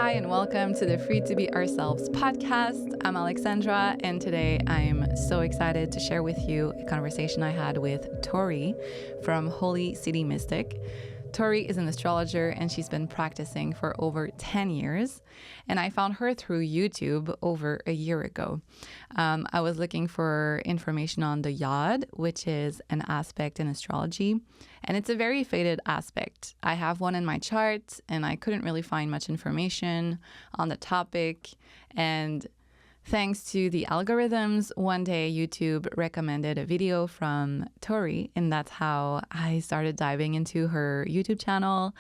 Hi, and welcome to the Free to Be Ourselves podcast. I'm Alexandra, and today I'm so excited to share with you a conversation I had with Torie from Holy City Mystic. Torie is an astrologer, and she's been practicing for over 10 years. And I found her through YouTube over a year ago. I was looking for information on the yod, which is an aspect in astrology. And it's a very faded aspect. I have one in my chart, and I couldn't really find much information on the topic. And thanks to the algorithms, one day YouTube recommended a video from Torie, and that's how I started diving into her YouTube channel.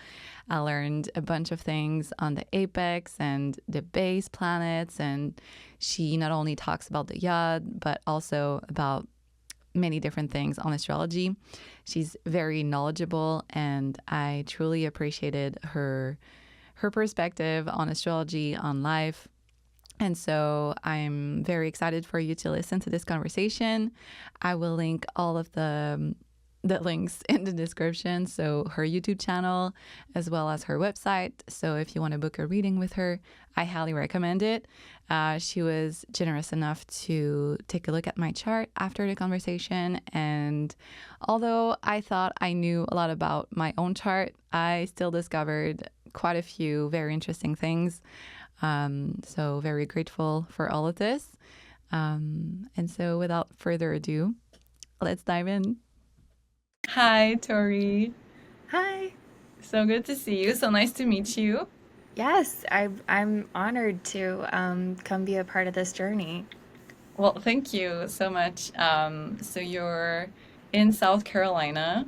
I learned a bunch of things on the apex and the base planets, and she not only talks about the yod, but also about many different things on astrology. She's very knowledgeable, and I truly appreciated her perspective on astrology, on life. And so I'm very excited for you to listen to this conversation. I will link all of the links in the description. So her YouTube channel, as well as her website. So if you want to book a reading with her, I highly recommend it. She was generous enough to take a look at my chart after the conversation. And although I thought I knew a lot about my own chart, I still discovered quite a few very interesting things. So very grateful for all of this. And so without further ado, let's dive in. Hi, Torie. Hi. So good to see you. So nice to meet you. Yes, I'm honored to come be a part of this journey. Well, thank you so much. So you're in South Carolina.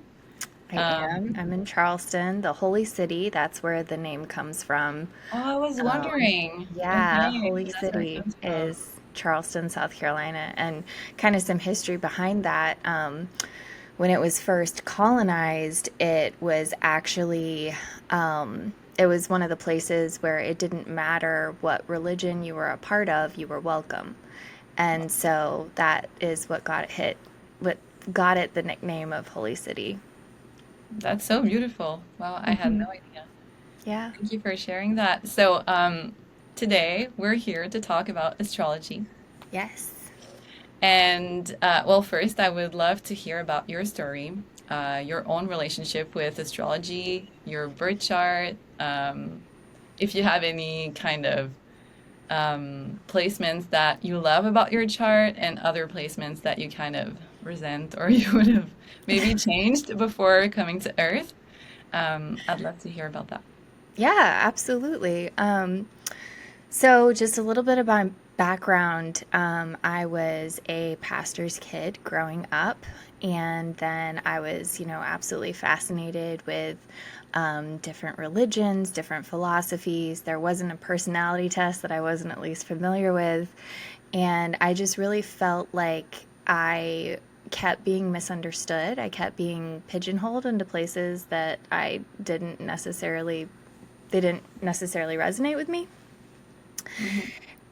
I am. Um, I'm in Charleston, the Holy City. That's where the name comes from. oh, I was wondering. Yeah, Okay, Holy that's where it City comes from. is Charleston, South Carolina, and kind of some history behind that. When it was first colonized, it was actually it was one of the places where it didn't matter what religion you were a part of, you were welcome. And so that is what got it the nickname of Holy City. That's so beautiful. Wow, I had no Hmm. idea. Yeah. Thank you for sharing that. So, today we're here to talk about astrology. Yes. And well, first, I would love to hear about your story, your own relationship with astrology, your birth chart, if you have any kind of placements that you love about your chart, and other placements that you kind of resent or you would have maybe changed before coming to Earth. I'd love to hear about that. Yeah, absolutely. So just a little bit about background. I was a pastor's kid growing up, and then I was, absolutely fascinated with different religions, different philosophies. There wasn't a personality test that I wasn't at least familiar with, and I just really felt like I kept being misunderstood. I kept being pigeonholed into places that they didn't necessarily resonate with me. Hmm.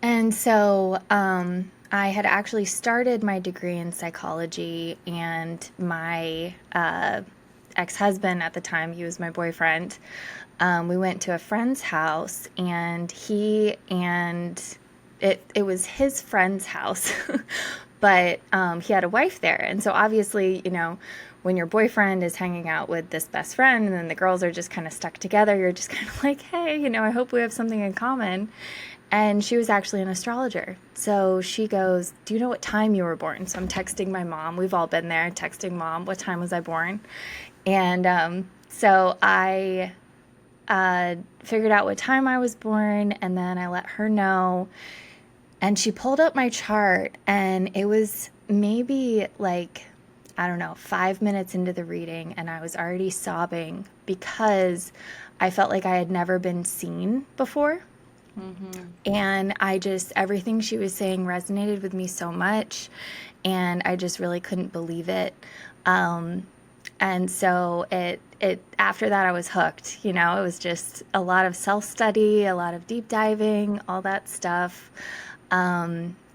And so I had actually started my degree in psychology, and my ex husband at the time, he was my boyfriend, we went to a friend's house, and it was his friend's house, but he had a wife there. And so obviously, when your boyfriend is hanging out with this best friend and then the girls are just kind of stuck together, you're just kind of like, hey, I hope we have something in common. And she was actually an astrologer. So she goes, do you know what time you were born? So I'm texting my mom. We've all been there, texting mom, what time was I born? And so I figured out what time I was born, and then I let her know. And she pulled up my chart, and it was maybe like, I don't know, 5 minutes into the reading, and I was already sobbing because I felt like I had never been seen before. Hmm. And everything she was saying resonated with me so much. And I just really couldn't believe it. And so after that, I was hooked. It was just a lot of self study, a lot of deep diving, all that stuff.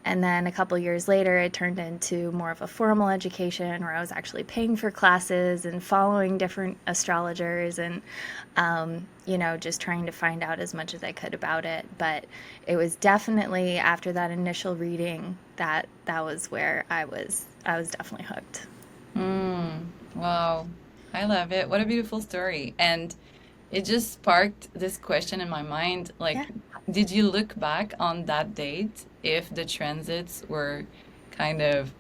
And then a couple years later, it turned into more of a formal education where I was actually paying for classes and following different astrologers and, just trying to find out as much as I could about it. But it was definitely after that initial reading that was where I was definitely hooked. Wow. I love it. What a beautiful story. And it just sparked this question in my mind. Like, Yeah. did you look back on that date if the transits were kind of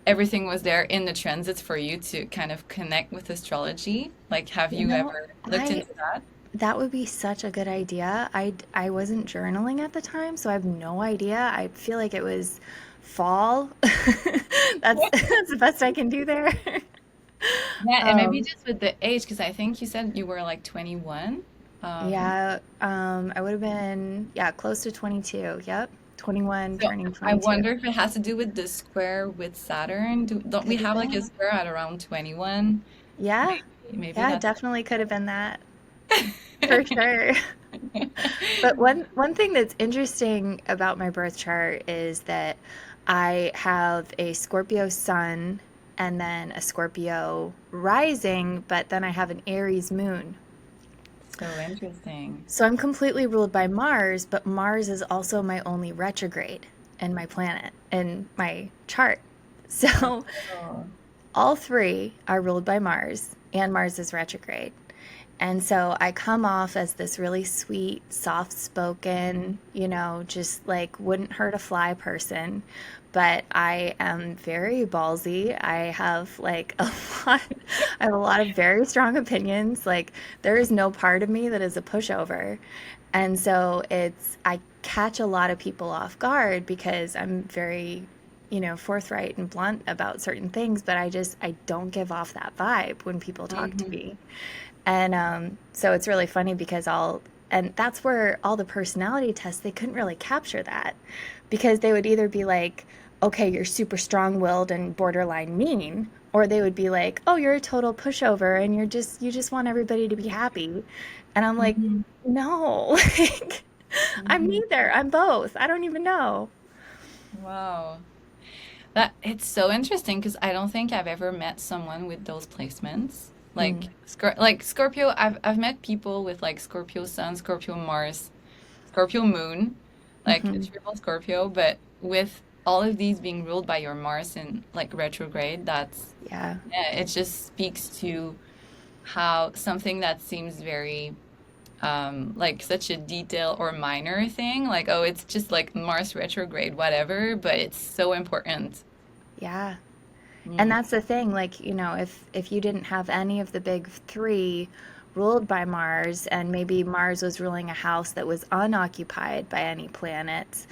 everything was there in the transits for you to kind of connect with astrology? Like, have You you know, ever looked I into that? that would be such a good idea. I wasn't journaling at the time, so I have no idea. I feel like it was fall. That's the best I can do there. Yeah, and maybe Um, just with the age, because I think you said you were like 21. Um, yeah, I would have been, yeah, close to 22. Yep. 21 so turning I 22. wonder if it has to do with the square with Saturn. Don't we Could have have like a been. square at around 21? Yeah. Maybe Yeah, that's definitely could have been that for sure. But one thing that's interesting about my birth chart is that I have a Scorpio sun and then a Scorpio rising, but then I have an Aries moon. so interesting. So I'm completely ruled by Mars, but Mars is also my only retrograde in my planet in my chart. So Oh. all three are ruled by Mars, and Mars is retrograde. And so I come off as this really sweet, soft spoken, just like wouldn't hurt a fly person. But I am very ballsy. I have like lot, I have a lot of very strong opinions. Like there is no part of me that is a pushover. And so I catch a lot of people off guard because I'm very, forthright and blunt about certain things, but I don't give off that vibe when people talk to Hmm. me. And so it's really funny because and that's where all the personality tests, they couldn't really capture that because they would either be like, okay, you're super strong willed and borderline mean, or they would be like, oh, you're a total pushover and you just want everybody to be happy. And I'm like, Hmm. no, like, I'm Hmm. neither. I'm both. I don't even know. Wow. That it's so interesting because I don't think I've ever met someone with those placements. Like Mm, like Scorpio, I've met people with like Scorpio Sun, Scorpio Mars, Scorpio Moon, like a hmm. triple Scorpio, but with all of these being ruled by your Mars in like retrograde, that's Yeah. yeah, it just speaks to how something that seems very like such a detail or minor thing, like oh, it's just like Mars retrograde, whatever, but it's so important. Yeah. And Mm. that's the thing, like, if you didn't have any of the big three ruled by Mars, and maybe Mars was ruling a house that was unoccupied by any planets,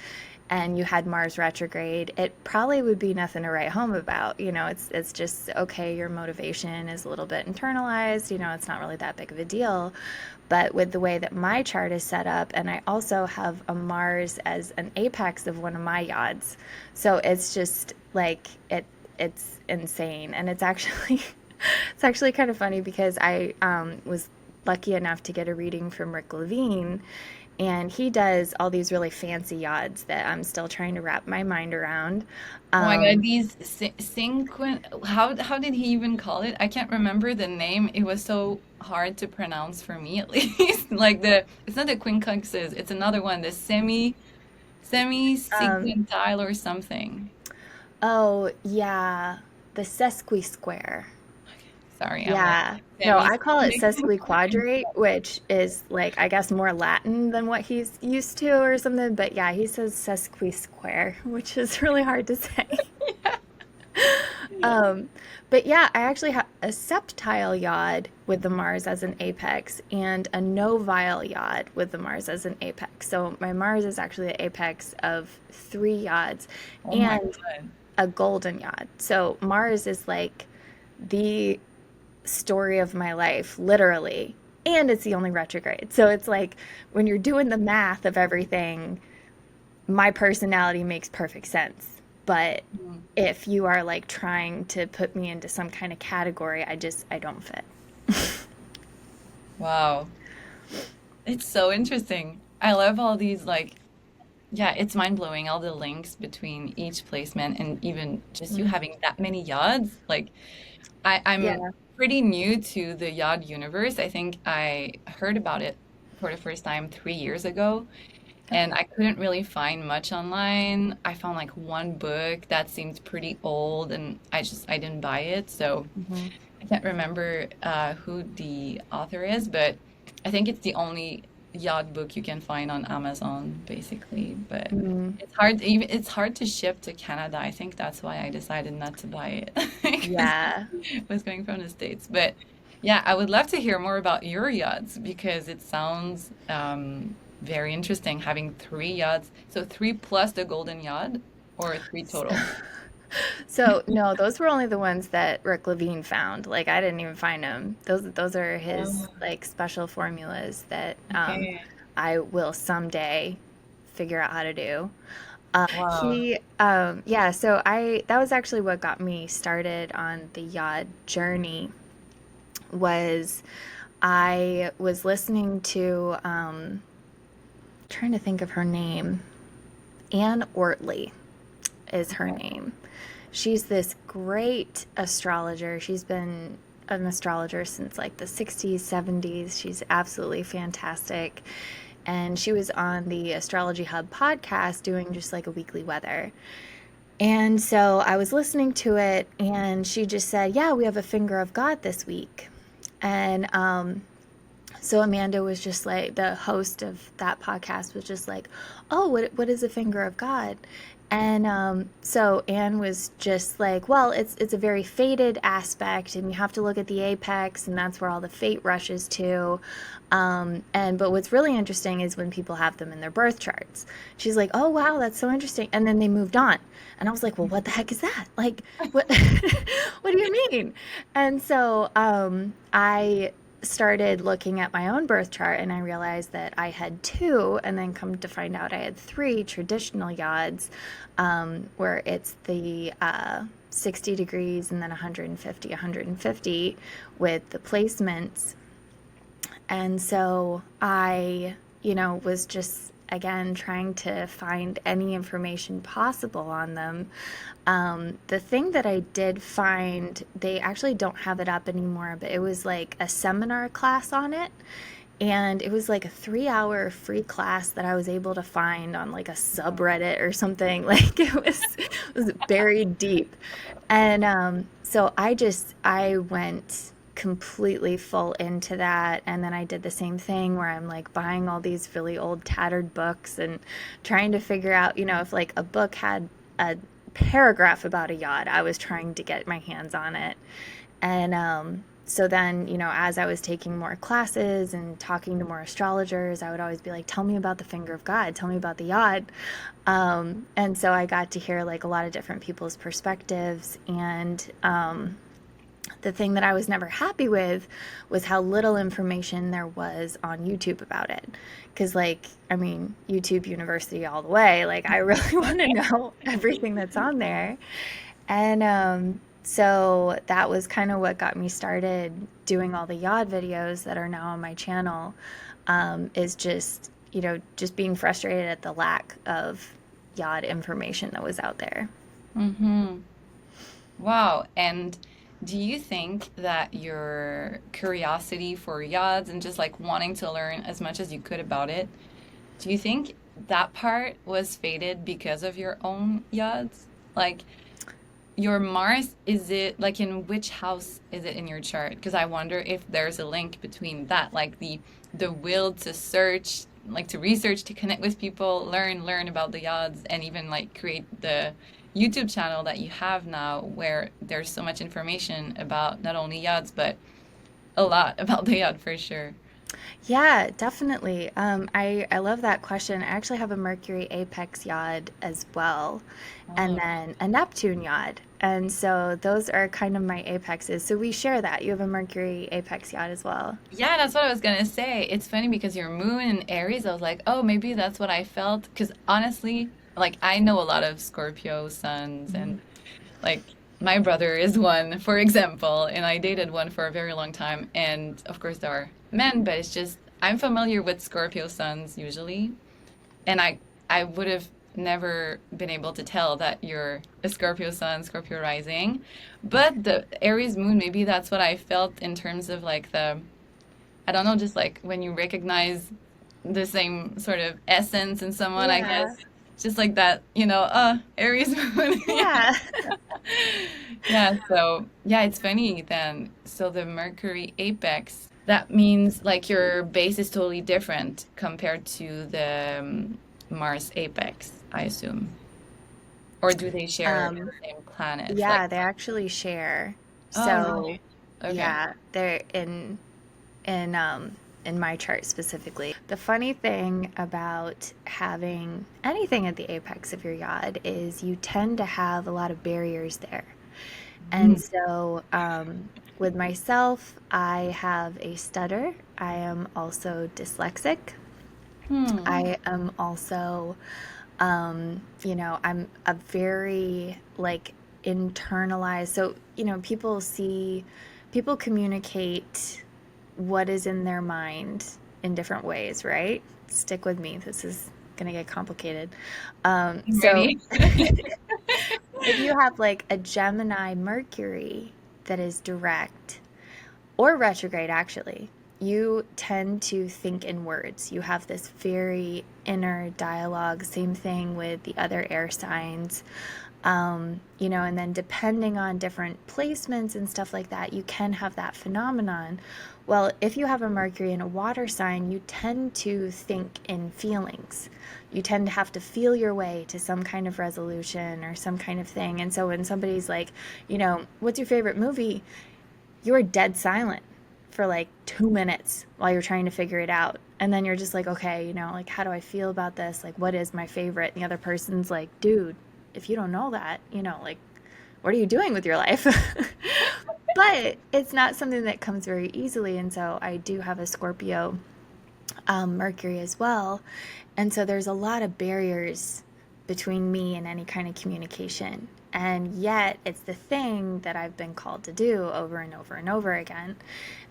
and you had Mars retrograde, it probably would be nothing to write home about. It's just okay, your motivation is a little bit internalized, it's not really that big of a deal. But with the way that my chart is set up, and I also have a Mars as an apex of one of my yods. So it's just like it's insane. And it's actually it's actually kind of funny because I was lucky enough to get a reading from Rick Levine, and he does all these really fancy yods that I'm still trying to wrap my mind around. Oh my God, Um, these how did he even call it? I can't remember the name. It was so hard to pronounce for me at least. Like the it's not the quincunxes, it's another one, the semi um, sequentile or something. oh yeah, the sesqui-square. Sorry, I'm like Yeah. No, semi I call it sequentile. sesquiquadrate, which is like, I guess, more Latin than what he's used to or something. But yeah, he says sesqui-square, which is really hard to say. Um, but yeah, I actually have a septile yod with the Mars as an apex and a novile yod with the Mars as an apex. So my Mars is actually the apex of three yods Oh my and God. a golden yod. So Mars is like the story of my life, literally. And it's the only retrograde. So it's like when you're doing the math of everything, my personality makes perfect sense. But Mm. if you are like trying to put me into some kind of category, I don't fit. Wow. It's so interesting. I love all these like Yeah, it's mind-blowing, all the links between each placement and even just you Mhm. having that many yards. Like I'm Yeah. pretty new to the yard universe. I think I heard about it for the first time 3 years ago, and Okay. I couldn't really find much online. I found like one book that seemed pretty old, and I didn't buy it. So Hmm. I can't remember who the author is, but I think it's the only yacht book you can find on Amazon, basically. But Mm. it's hard to ship to Canada. I think that's why I decided not to buy it because Yeah. it was going from the States. But yeah, I would love to hear more about your yachts because it sounds very interesting having three yachts. So three plus the golden yacht or three total? So no, those were only the ones that Rick Levine found. Like I didn't even find them. Those are his Oh, like special formulas that okay. I will someday figure out how to do. Wow. Yeah, so I that was actually what got me started on the yacht journey was I was listening to trying to think of her name. Anne Ortley is her Okay. name. She's this great astrologer. She's been an astrologer since like the 60s, 70s. She's absolutely fantastic. And she was on the Astrology Hub podcast doing just like a weekly weather. And so I was listening to it, and she just said, "Yeah, we have a finger of God this week." And so Amanda was just like, the host of that podcast was just like, "Oh, what is a finger of God?" And so Anne was just like, "Well, it's a very fated aspect, and you have to look at the apex, and that's where all the fate rushes to." And but what's really interesting is when people have them in their birth charts. She's like, "Oh wow, that's so interesting." And then they moved on, and I was like, "Well, what the heck is that? Like, what what do you mean?" And so I started looking at my own birth chart, and I realized that I had two, and then come to find out I had three traditional yods, where it's the 60 degrees and then 150, 150 with the placements. And so I, was just again trying to find any information possible on them. The thing that I did find, they actually don't have it up anymore, but it was like a seminar class on it. And it was like a 3 hour free class that I was able to find on like a subreddit or something. Like it was buried deep. And so I went completely full into that. And then I did the same thing where I'm like buying all these really old tattered books and trying to figure out, if like a book had a paragraph about a yacht, I was trying to get my hands on it. And so then, as I was taking more classes and talking to more astrologers, I would always be like, "Tell me about the finger of God, tell me about the yacht." And so I got to hear like a lot of different people's perspectives. And the thing that I was never happy with was how little information there was on YouTube about it. Because, like, I mean, YouTube University all the way. Like, I really want to know everything that's on there. And so that was kind of what got me started doing all the Yod videos that are now on my channel. Is just, just being frustrated at the lack of Yod information that was out there. Mm-hmm. Wow. And do you think that your curiosity for yachts and just like wanting to learn as much as you could about it, do you think that part was fated because of your own yachts? Like your Mars, is it like in which house is it in your chart? Because I wonder if there's a link between that, like the will to search, like to research, to connect with people, learn about the yachts, and even like create the YouTube channel that you have now, where there's so much information about not only yachts but a lot about the yacht for sure. Yeah, definitely. I love that question. I actually have a Mercury apex yod as well, and Oh. then a Neptune yod. And so those are kind of my apexes. So we share that. You have a Mercury apex yod as well. Yeah, that's what I was gonna say. It's funny because your moon in Aries, I was like, oh, maybe that's what I felt. Because honestly, like I know a lot of Scorpio suns, Mhm. and like my brother is one, for example, and I dated one for a very long time. And of course, there are men, but it's just I'm familiar with Scorpio suns usually, and I I would have never been able to tell that you're a Scorpio sun, Scorpio rising. But the Aries moon, maybe that's what I felt in terms of like the, I don't know, just like when you recognize the same sort of essence in someone, I Yeah. guess. Just like that, Aries moon. Yeah. Yeah, so yeah, it's funny then. So the Mercury apex, that means like your base is totally different compared to the Mars apex, I assume. Or do they share Um, the same planet? Like, yeah, they actually share. oh, So, really? Okay. yeah, they're in in my chart specifically. The funny thing about having anything at the apex of your yod is you tend to have a lot of barriers there. And Mm. so, with myself, I have a stutter. I am also dyslexic. Hmm. I am also, I'm a very like internalized. So, people communicate what is in their mind in different ways, right? Stick with me. This is going to get complicated. So Ready? if you have like a Gemini Mercury that is direct or retrograde, actually, you tend to think in words. You have this very inner dialogue. Same thing with the other air signs. And then depending on different placements and stuff like that, you can have that phenomenon. Well, if you have a Mercury in a water sign, you tend to think in feelings. You tend to have to feel your way to some kind of resolution or some kind of thing. And so when somebody's like, what's your favorite movie? You are dead silent for like 2 minutes while you're trying to figure it out. And then you're just like, okay, like, how do I feel about this? Like, what is my favorite? And the other person's like, dude, if you don't know that, like, what are you doing with your life? But it's not something that comes very easily. And so I do have a Scorpio Mercury as well. And so there's a lot of barriers between me and any kind of communication. And yet, it's the thing that I've been called to do over and over and over again.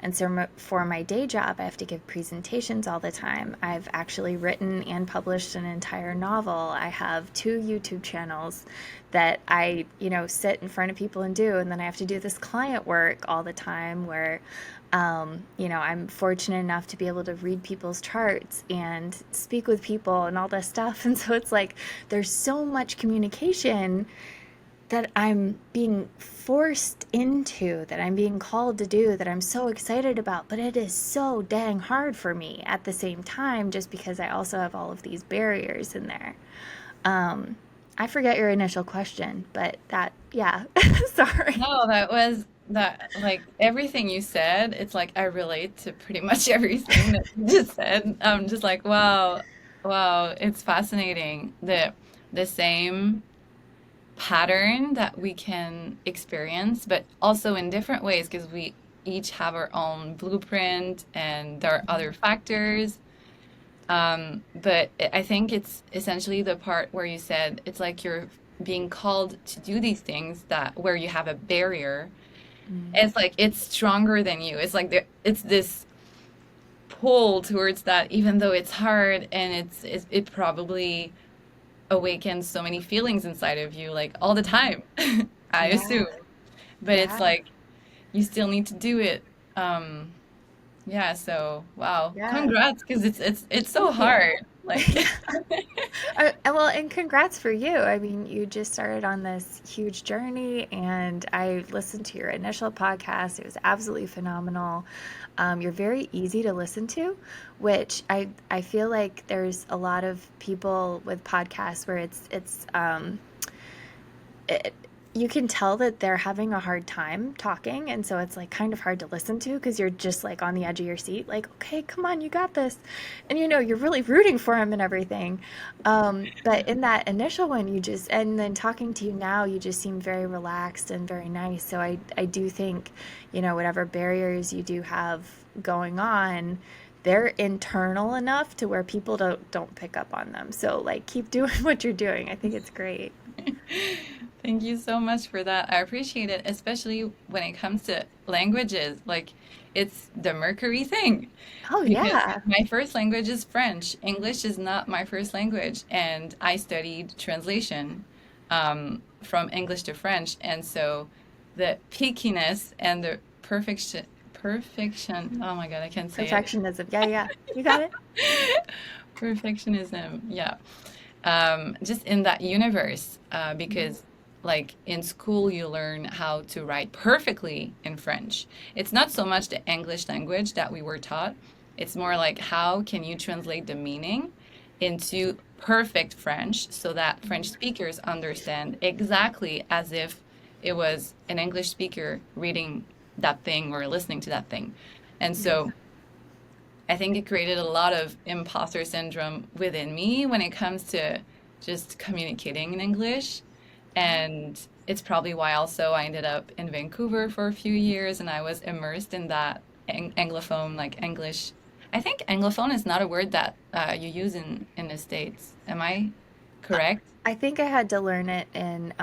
And so, for my day job, I have to give presentations all the time. I've actually written and published an entire novel. I have 2 YouTube channels that I, sit in front of people and do. And then I have to do this client work all the time where I'm fortunate enough to be able to read people's charts and speak with people and all this stuff. And so it's like there's so much communication that I'm being forced into, that I'm being called to do, that I'm so excited about, but it is so dang hard for me at the same time, just because I also have all of these barriers in there. I forget your initial question, but yeah, sorry. No, that was that like everything you said, it's like I relate to pretty much everything that you just said. I'm just like, wow, wow, it's fascinating. The same pattern that we can experience, but also in different ways because we each have our own blueprint and there are other factors. But I think it's essentially the part where you said it's like you're being called to do these things that where you have a barrier. Mm, It's like it's stronger than you. It's like it's this pull towards that, even though it's hard and it probably awakens so many feelings inside of you, like all the time, I yeah, assume. But it's yeah, like you still need to do it. Um, yeah, so wow, yeah. congrats, because it's so Thank you. hard. Like, Well, and congrats for you. I mean, you just started on this huge journey, and I listened to your initial podcast. It was absolutely phenomenal. You're very easy to listen to, which I feel like there's a lot of people with podcasts where it, you can tell that they're having a hard time talking, and so it's like kind of hard to listen to because you're just like on the edge of your seat, like, okay, come on, you got this. And you're really rooting for him and everything. But in that initial one, and then talking to you now, you just seem very relaxed and very nice. So I do think, whatever barriers you do have going on, they're internal enough to where people don't pick up on them. So like keep doing what you're doing. I think it's great. thank you so much for that. I appreciate it, especially when it comes to languages. Like, it's the Mercury thing. Oh, Because yeah. my first language is French. English is not my first language, and I studied translation from English to French, and so the peakiness and the perfection. Oh my God, I can't say it. Perfectionism. Yeah, yeah. You got it. Perfectionism, yeah. Just in that universe, because like in school you learn how to write perfectly in French. It's not so much the English language that we were taught. It's more like how can you translate the meaning into perfect French so that French speakers understand exactly as if it was an English speaker reading that thing or listening to that thing. And so I think it created a lot of imposter syndrome within me when it comes to just communicating in English. And it's probably why also I ended up in Vancouver for a few years and I was immersed in that Anglophone, like English. I think Anglophone is not a word that you use in the States. Am I correct? I think I had to learn it in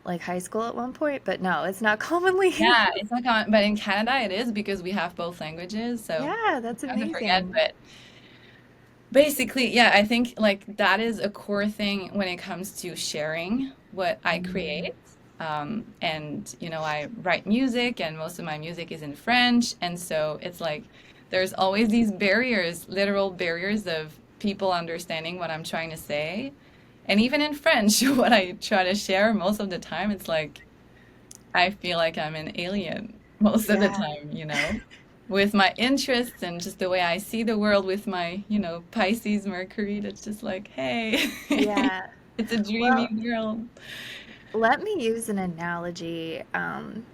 like high school at one point, but no, it's not commonly Yeah, used. it's not common, but in Canada it is because we have both languages. So Yeah, that's I to forget, amazing. but basically, yeah, I think like that is a core thing when it comes to sharing what I Mm. create. And I write music, and most of my music is in French, and so it's like there's always these barriers, literal barriers of people understanding what I'm trying to say. And even in French, what I try to share most of the time, it's like I feel like I'm an alien most of the Yeah. time, with my interests and just the way I see the world with my Pisces Mercury that's just like, hey, Yeah. it's a dreamy Well, world. let me use an analogy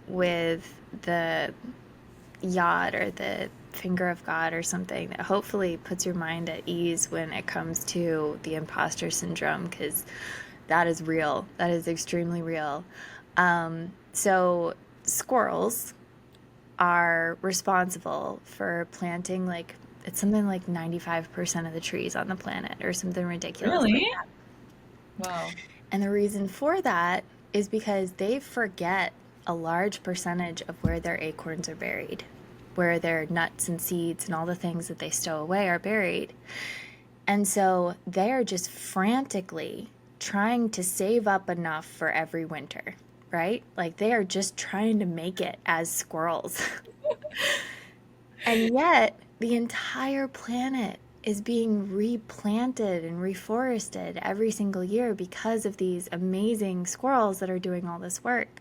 with the yacht or the finger of God or something that hopefully puts your mind at ease when it comes to the imposter syndrome, because that is real. That is extremely real. So, squirrels are responsible for planting like it's something like 95% of the trees on the planet or something ridiculous Really? like that. Wow. And the reason for that is because they forget a large percentage of where their acorns are buried, where their nuts and seeds and all the things that they stow away are buried. And so they are just frantically trying to save up enough for every winter, right? Like they are just trying to make it as squirrels. And yet, the entire planet is being replanted and reforested every single year because of these amazing squirrels that are doing all this work.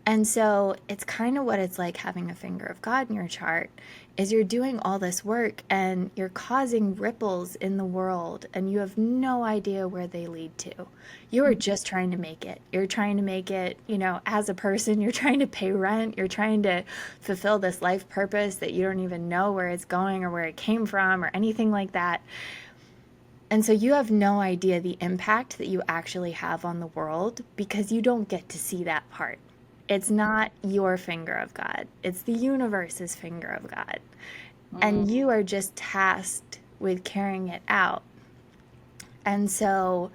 And so it's kind of what it's like having a finger of God in your chart is you're doing all this work and you're causing ripples in the world and you have no idea where they lead to. You are just trying to make it. You're trying to make it, as a person, you're trying to pay rent, you're trying to fulfill this life purpose that you don't even know where it's going or where it came from or anything like that. And so you have no idea the impact that you actually have on the world because you don't get to see that part. It's not your finger of God, it's the universe's finger of God. And Mm. you are just tasked with carrying it out. And so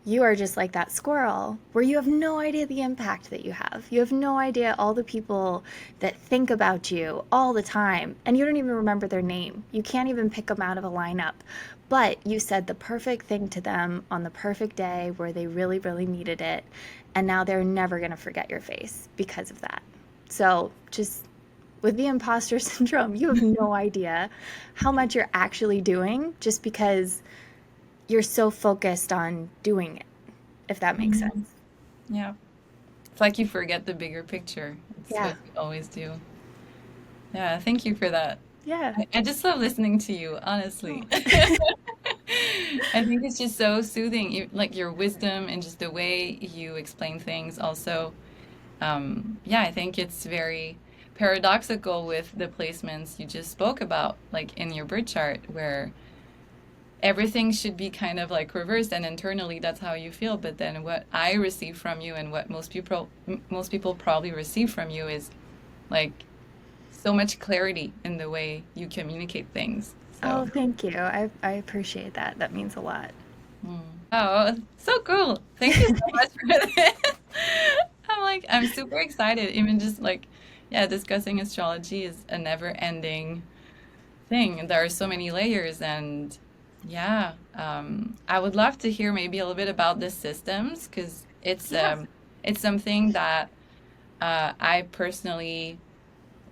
you are just like that squirrel where you have no idea the impact that you have. You have no idea all the people that think about you all the time, and you don't even remember their name. You can't even pick them out of a lineup. But you said the perfect thing to them on the perfect day where they really, really needed it. And now they're never going to forget your face because of that. So just with the imposter syndrome, you have no idea how much you're actually doing just because you're so focused on doing it, if that makes Mhm. sense. Yeah. It's like you forget the bigger picture. It's Yeah. what we always do. Yeah, thank you for that. Yeah. I just love listening to you, Oh. honestly. I think it's just so soothing, like your wisdom and just the way you explain things. Also, yeah, I think it's very paradoxical with the placements you just spoke about, like in your birth chart, where everything should be kind of like reversed, and internally that's how you feel. But then what I receive from you and what most people probably receive from you is like so much clarity in the way you communicate things. Oh, So. thank you. I appreciate that. That means a lot. Mm. Oh, so cool. Thank you so much for this. I'm super excited, even just like, yeah, discussing astrology is a never-ending thing. There are so many layers, and yeah, I would love to hear maybe a little bit about the systems because Yeah. it's something that I personally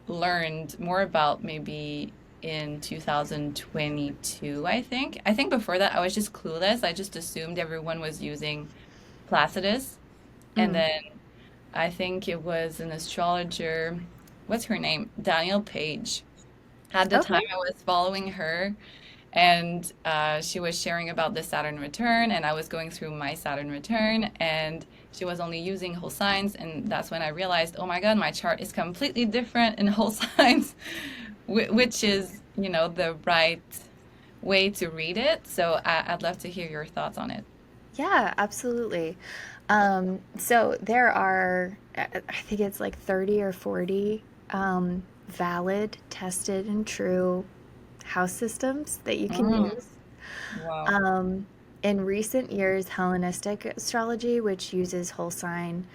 learned more about maybe in 2022, I think. I think before that I was just clueless. I just assumed everyone was using Placidus. And Mm. then I think it was an astrologer, what's her name? Daniel Page. At the Okay. time I was following her and she was sharing about the Saturn return, and I was going through my Saturn return, and she was only using whole signs, and that's when I realized, oh my God, my chart is completely different in whole signs, which is, the right way to read it. So I'd love to hear your thoughts on it. Yeah, absolutely. So there are, I think it's like 30 or 40 valid, tested, and true house systems that you can Mm, use. wow. Um, in recent years, Hellenistic astrology, which uses whole sign,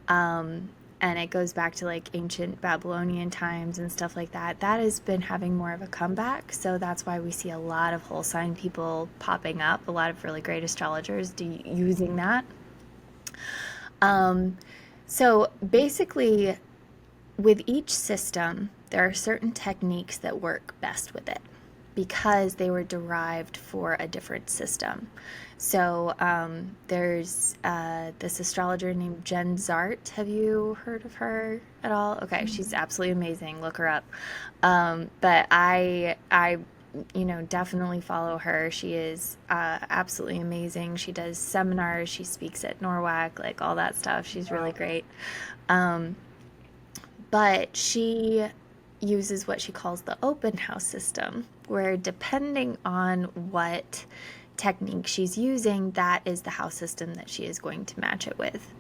um, and it goes back to like ancient Babylonian times and stuff like that, that has been having more of a comeback. So that's why we see a lot of whole sign people popping up, a lot of really great astrologers using that. Um, so basically, with each system, there are certain techniques that work best with it because they were derived for a different system. So there's this astrologer named Jen Zart. Have you heard of her at all? Okay, she's absolutely amazing. Look her up. But definitely follow her. She is absolutely amazing. She does seminars. She speaks at NORWAC, like all that stuff. She's really Wow. great. Um, but she uses what she calls the open house system, where depending on what technique she's using, that is the house system that she is going to match it with.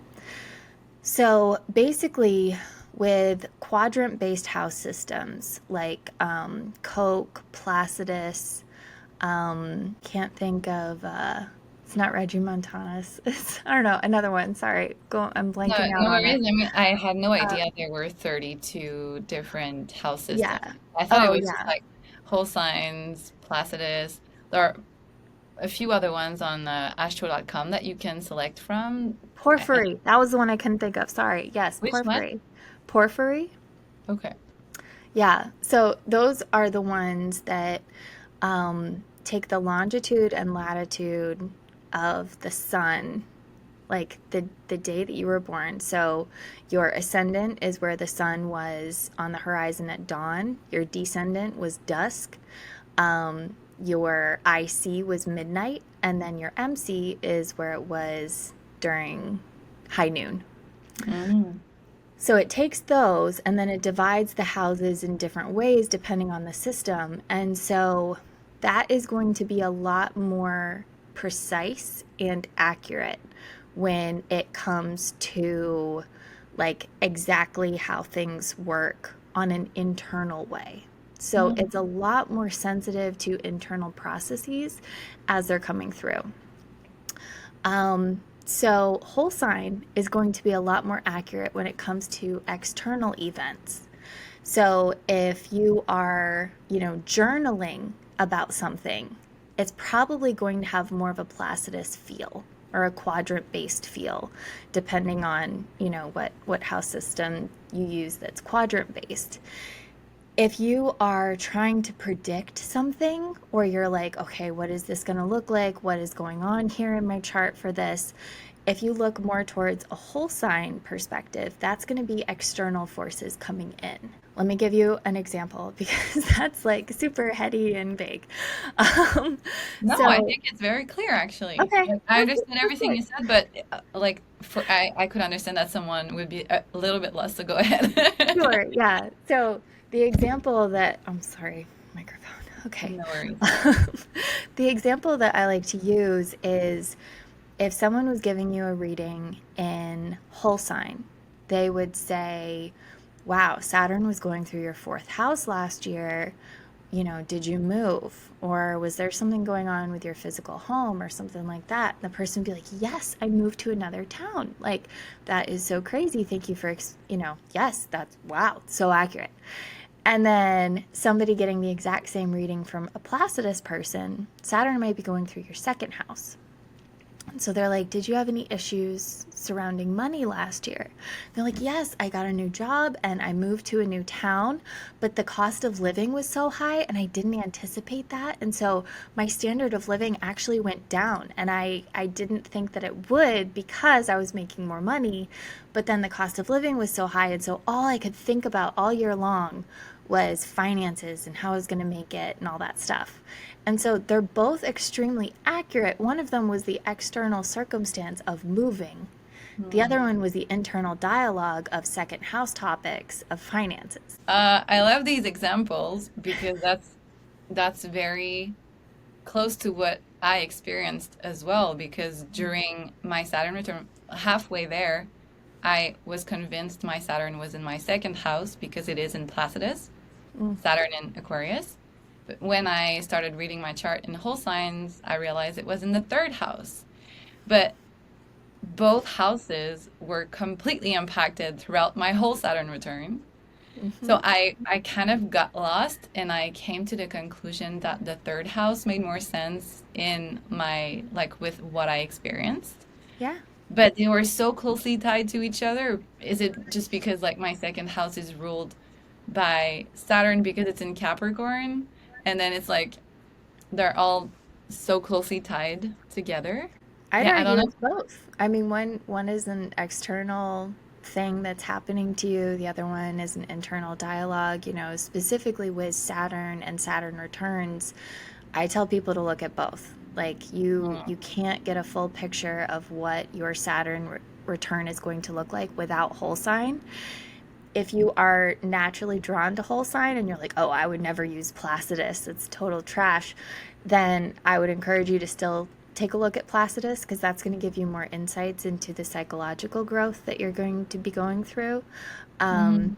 So basically, with quadrant based house systems like Coke, Placidus, can't think of, it's not Reggie Montanus. It's, I don't know, another one. Sorry, I'm No, blanking out no on it. worries. I mean, I had no Uh, idea there were 32 different house systems. yeah. I thought it Oh, was just yeah. like whole signs, Placidus. There are a few other ones on astro.com that you can select from. Porphyry. That was the one I couldn't think of. Sorry. Yes, Which one? porphyry. Porphyry? Okay. Yeah. So those are the ones that take the longitude and latitude of the sun, like the day that you were born. So your ascendant is where the sun was on the horizon at dawn. Your descendant was dusk. Your IC was midnight, and then your MC is where it was during high noon. Mm. So it takes those and then it divides the houses in different ways depending on the system. And so that is going to be a lot more precise and accurate when it comes to like exactly how things work on an internal way. So Mm. it's a lot more sensitive to internal processes as they're coming through. So whole sign is going to be a lot more accurate when it comes to external events. So if you are, journaling about something, it's probably going to have more of a Placidus feel or a quadrant based feel, depending on, what house system you use that's quadrant based. If you are trying to predict something, or you're like, okay, what is this going to look like? What is going on here in my chart for this? If you look more towards a whole sign perspective, that's going to be external forces coming in. Let me give you an example because that's like super heady and vague. Um, No, I so, think it's very clear actually. okay, Like, I perfect, understand everything you perfect. said, but like I could understand that someone would be a little bit lost, so go ahead. Sure, yeah. So the example that, I'm sorry, microphone. Okay. No worries. The example that I like to use is if someone was giving you a reading in whole sign, they would say, wow, Saturn was going through your fourth house last year. did you move? Or was there something going on with your physical home or something like that? And the person would be like, yes, I moved to another town. Like, that is so crazy. Thank you for, yes, that's wow, so accurate. And then somebody getting the exact same reading from a Placidus person, Saturn might be going through your second house. So they're like, did you have any issues surrounding money last year? They're like, yes, I got a new job and I moved to a new town, but the cost of living was so high and I didn't anticipate that. And so my standard of living actually went down. And I didn't think that it would because I was making more money, but then the cost of living was so high. And so all I could think about all year long was finances and how I was going to make it and all that stuff. And so they're both extremely accurate. One of them was the external circumstance of moving. The other one was the internal dialogue of second house topics of finances. I love these examples because that's very close to what I experienced as well. Because during my Saturn return, halfway there, I was convinced my Saturn was in my second house because it is in Placidus, Saturn in Aquarius. But when I started reading my chart in Whole Signs, I realized it was in the third house. But both houses were completely impacted throughout my whole Saturn return. So I kind of got lost and I came to the conclusion that the third house made more sense in my, like, with what I experienced. Yeah. But they were so closely tied to each other. Is it just because, like, my second house is ruled by Saturn because it's in Capricorn? And then it's like they're all so closely tied together. I'd Yeah, I don't argue know. it's both. I mean, one is an external thing that's happening to you. The other one is an internal dialogue, specifically with Saturn and Saturn returns. I tell people to look at both. Like you can't get a full picture of what your Saturn return is going to look like without whole sign. If you are naturally drawn to whole sign and you're like, oh, I would never use Placidus, it's total trash, then I would encourage you to still take a look at Placidus because that's going to give you more insights into the psychological growth that you're going to be going through. Mhm.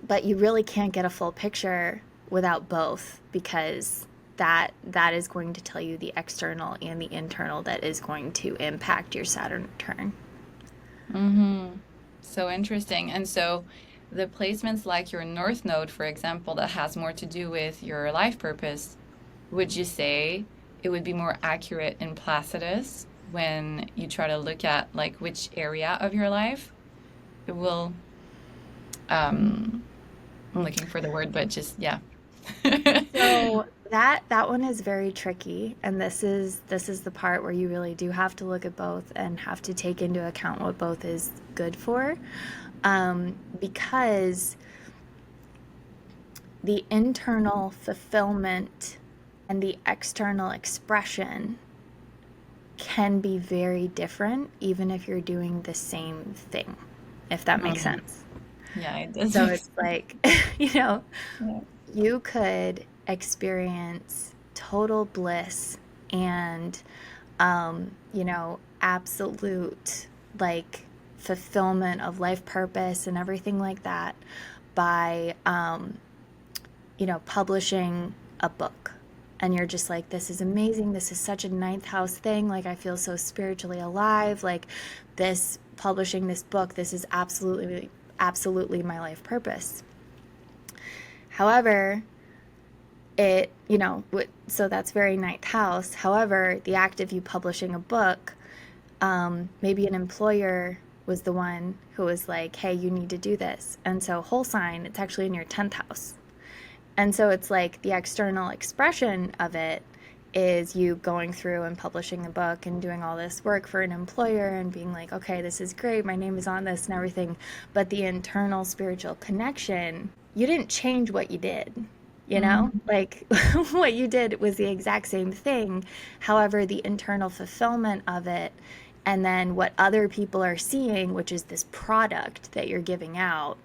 But you really can't get a full picture without both because that is going to tell you the external and the internal that is going to impact your Saturn return. So interesting. And so the placements like your North Node, for example, that has more to do with your life purpose, would you say it would be more accurate in Placidus when you try to look at like which area of your life it will I'm looking for the word, but just yeah. So that one is very tricky, and this is the part where you really do have to look at both and have to take into account what both is good for, because the internal fulfillment and the external expression can be very different, even if you're doing the same thing, if that makes Mhm. sense. Yeah, it does So make it's like, you know, sense. you could experience total bliss and, absolute like fulfillment of life purpose and everything like that by, publishing a book. And you're just like, this is amazing. This is such a ninth house thing. Like, I feel so spiritually alive. Like, this publishing this book, this is absolutely, absolutely my life purpose. However, so that's very ninth house. However, the act of you publishing a book, maybe an employer was the one who was like, hey, you need to do this. And so whole sign, it's actually in your 10th house. And so it's like the external expression of it is you going through and publishing a book and doing all this work for an employer and being like, okay, this is great, my name is on this and everything. But the internal spiritual connection, you didn't change what you did, Mhm. like what you did was the exact same thing. However, the internal fulfillment of it and then what other people are seeing, which is this product that you're giving out,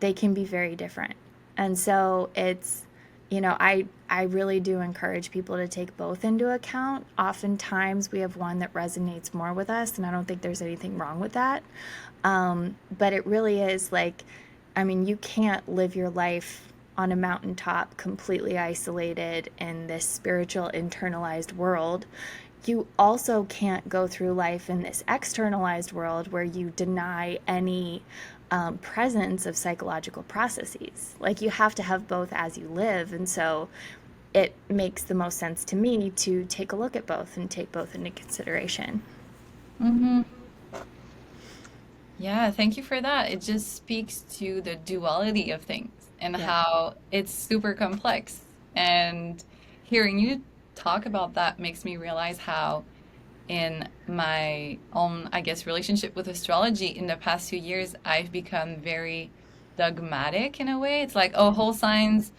they can be very different. And so it's, I really do encourage people to take both into account. Oftentimes we have one that resonates more with us, and I don't think there's anything wrong with that. But it really is like, I mean, you can't live your life on a mountaintop, completely isolated in this spiritual internalized world, you also can't go through life in this externalized world where you deny any presence of psychological processes. Like you have to have both as you live. And so it makes the most sense to me to take a look at both and take both into consideration. Mm-hmm. Yeah, thank you for that. It just speaks to the duality of things and Yeah. how it's super complex. And hearing you talk about that makes me realize how, in my own, I guess, relationship with astrology in the past few years, I've become very dogmatic in a way. It's like, oh, whole signs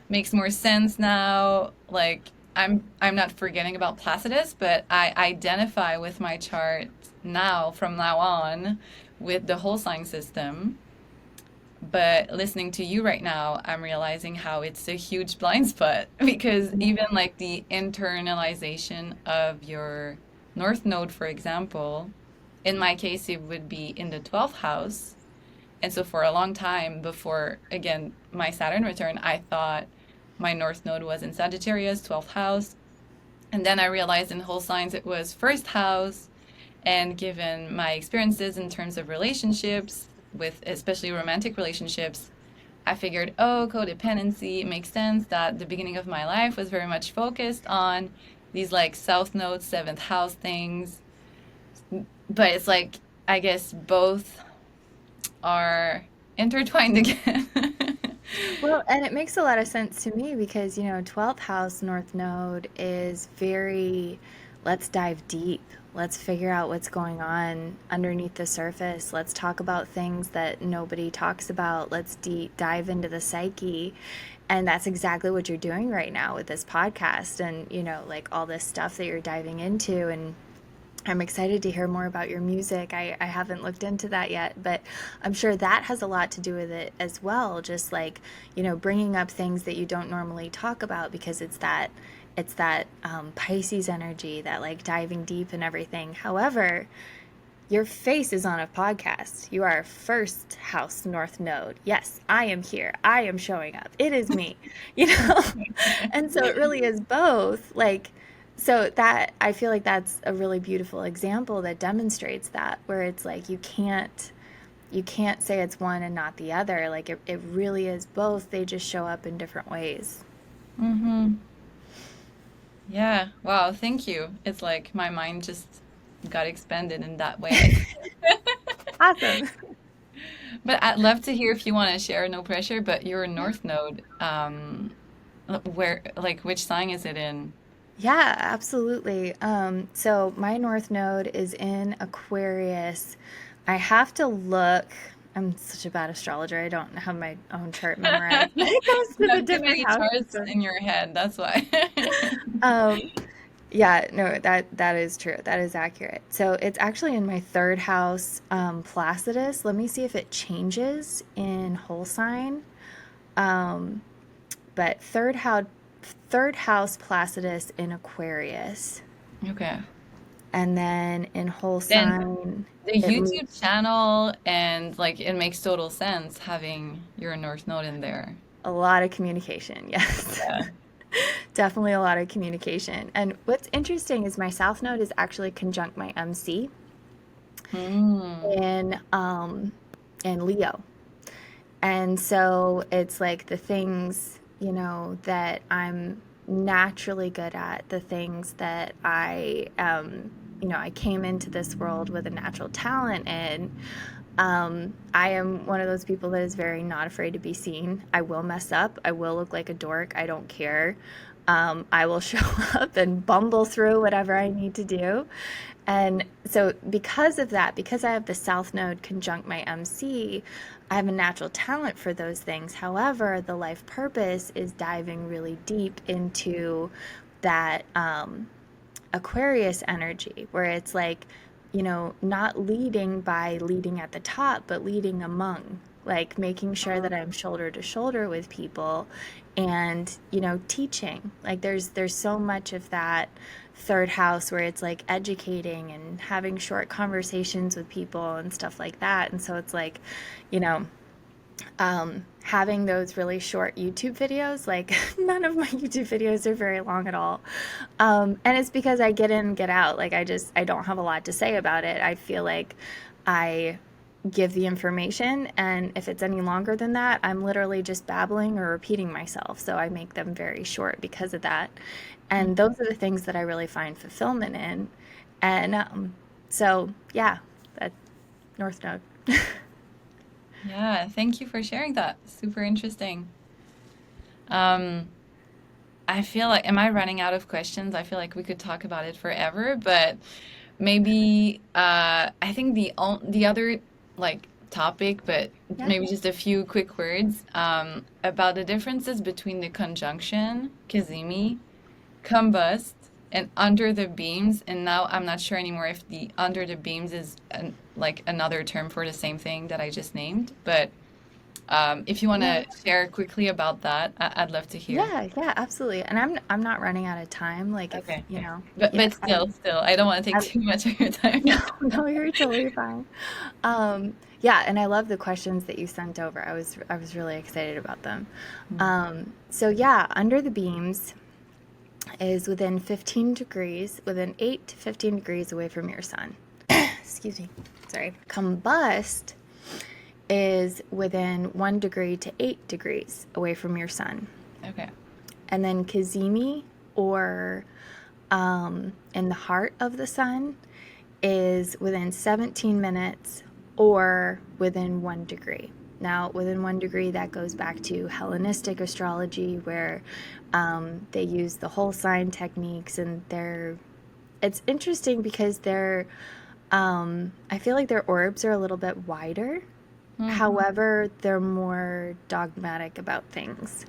makes more sense now. Like I'm not forgetting about Placidus, but I identify with my chart now from now on with the whole sign system. But listening to you right now, I'm realizing how it's a huge blind spot because even like the internalization of your North Node, for example, in my case, it would be in the 12th house. And so for a long time before, again, my Saturn return, I thought my North Node was in Sagittarius, 12th house. And then I realized in whole signs it was first house. And given my experiences in terms of relationships, with especially romantic relationships, I figured, oh, codependency, it makes sense that the beginning of my life was very much focused on these like South Node, seventh house things. But it's like, I guess both are intertwined again. Well, and it makes a lot of sense to me because, 12th house North Node is very, let's dive deep. Let's figure out what's going on underneath the surface. Let's talk about things that nobody talks about. Let's dive into the psyche. And that's exactly what you're doing right now with this podcast and, like all this stuff that you're diving into. And I'm excited to hear more about your music. I haven't looked into that yet, but I'm sure that has a lot to do with it as well. Just like, bringing up things that you don't normally talk about because it's that Pisces energy, that like diving deep and everything. However, your face is on a podcast. You are first house North Node. Yes, I am here. I am showing up. It is me, you know? And so it really is both. Like, so that I feel like that's a really beautiful example that demonstrates that, where it's like you can't say it's one and not the other. Like it really is both. They just show up in different ways. Mm-hmm. Yeah. Wow. Thank you. It's like my mind just got expanded in that way. Awesome. But I'd love to hear if you want to share, no pressure, but your North Node, where, like, which sign is it in? Yeah, absolutely. So my North Node is in Aquarius. I have to look. I'm such a bad astrologer. I don't have my own chart memorized. It goes to You the have too different many houses. charts in your head, that's why. Um, yeah, no, that is true. That is accurate. So it's actually in my third house, Placidus. Let me see if it changes in whole sign. Um, but third house Placidus in Aquarius. Okay. And then in whole Then sign, the it moves YouTube channel and like it makes total sense having your North Node in there. a lot of communication. Yes. Yeah. Definitely a lot of communication. And what's interesting is my South Node is actually conjunct my MC Hmm. in Leo. And so it's like the things, that I'm naturally good at, the things that I came into this world with a natural talent in. I am one of those people that is very not afraid to be seen. I will mess up. I will look like a dork. I don't care. I will show up and bumble through whatever I need to do. And so, because of that, because I have the South Node conjunct my MC, I have a natural talent for those things. However, the life purpose is diving really deep into that Aquarius energy, where it's like, not leading by leading at the top, but leading among, like making sure that I'm shoulder to shoulder with people and, teaching. Like there's so much of that third house where it's like educating and having short conversations with people and stuff like that. And so it's like, you know, having those really short YouTube videos, like none of my YouTube videos are very long at all. And it's because I get in, get out. Like I don't have a lot to say about it. I feel like I give the information, and if it's any longer than that, I'm literally just babbling or repeating myself. So I make them very short because of that. And those are the things that I really find fulfillment in. And so, yeah, that North Node. Yeah, thank you for sharing that. Super interesting. Um, I feel like, am I running out of questions? I feel like we could talk about it forever, but maybe I think the other like topic, but Yeah. maybe just a few quick words about the differences between the conjunction, Kazimi, combust, and under the beams. And now I'm not sure anymore if the under the beams is like another term for the same thing that I just named, but if you want Yeah. to share quickly about that, I'd love to hear. Yeah, yeah, absolutely. And I'm not running out of time. Like if, Okay, you okay. know, But yeah, still, I don't want to take I too much of your time. no, no, you're totally fine. Yeah, and I love the questions that you sent over. I was really excited about them. So yeah, under the beams is within 15 degrees, within 8 to 15 degrees away from your sun. Excuse me. Sorry. Combust is within 1 degree to 8 degrees away from your sun. Okay. And then Kazemi, or in the heart of the sun, is within 17 minutes or within 1 degree. Now, within 1 degree, that goes back to Hellenistic astrology, where they use the whole sign techniques, and it's interesting because I feel like their orbs are a little bit wider. However, they're more dogmatic about things.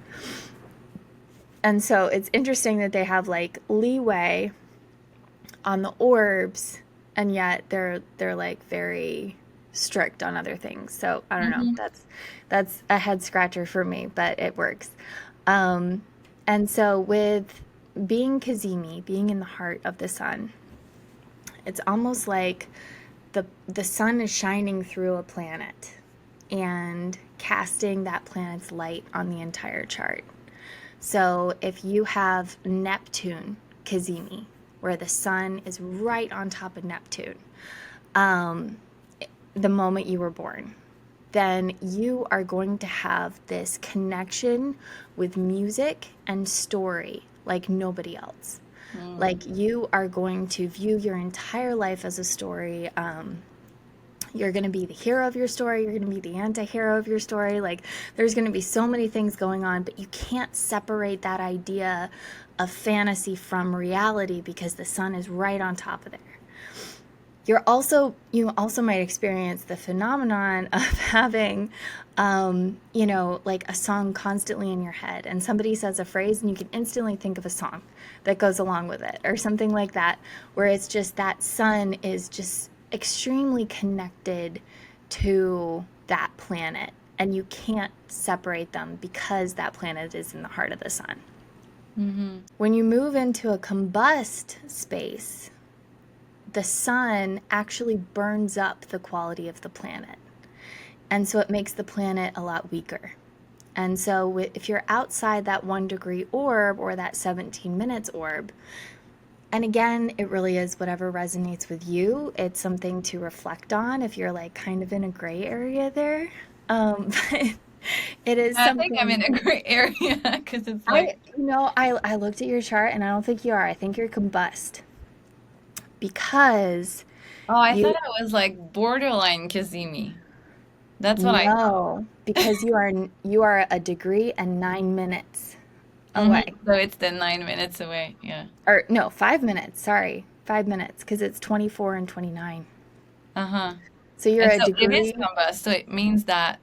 And so it's interesting that they have like leeway on the orbs, and yet they're like very strict on other things. So I don't know. That's a head scratcher for me, but it works. And so with being Kazemi, being in the heart of the sun, it's almost like the sun is shining through a planet and casting that planet's light on the entire chart. So if you have Neptune Kazemi, where the sun is right on top of Neptune, the moment you were born, then you are going to have this connection with music and story like nobody else. Like you are going to view your entire life as a story. You're going to be the hero of your story. You're going to be the anti-hero of your story. Like there's going to be so many things going on, but you can't separate that idea of fantasy from reality because the sun is right on top of there. You also might experience the phenomenon of having, like a song constantly in your head, and somebody says a phrase and you can instantly think of a song that goes along with it or something like that, where it's just that sun is just extremely connected to that planet, and you can't separate them because that planet is in the heart of the sun. When you move into a combust space, the sun actually burns up the quality of the planet. And so it makes the planet a lot weaker. And so if you're outside that 1 degree orb or that 17 minutes orb, and again, it really is whatever resonates with you. It's something to reflect on if you're like kind of in a gray area there. But it is I think I'm something. in a great area because it's like, I looked at your chart and I don't think you are. I think you're combust because oh, I thought you I was like borderline Kazemi. That's what I thought. no, because you are a degree and 9 minutes away. So it's the 9 minutes away. Yeah. Or no, 5 minutes. Sorry, 5 minutes because it's 24 and 29. Uh-huh. So you're And a so it is degree. combust, so it means that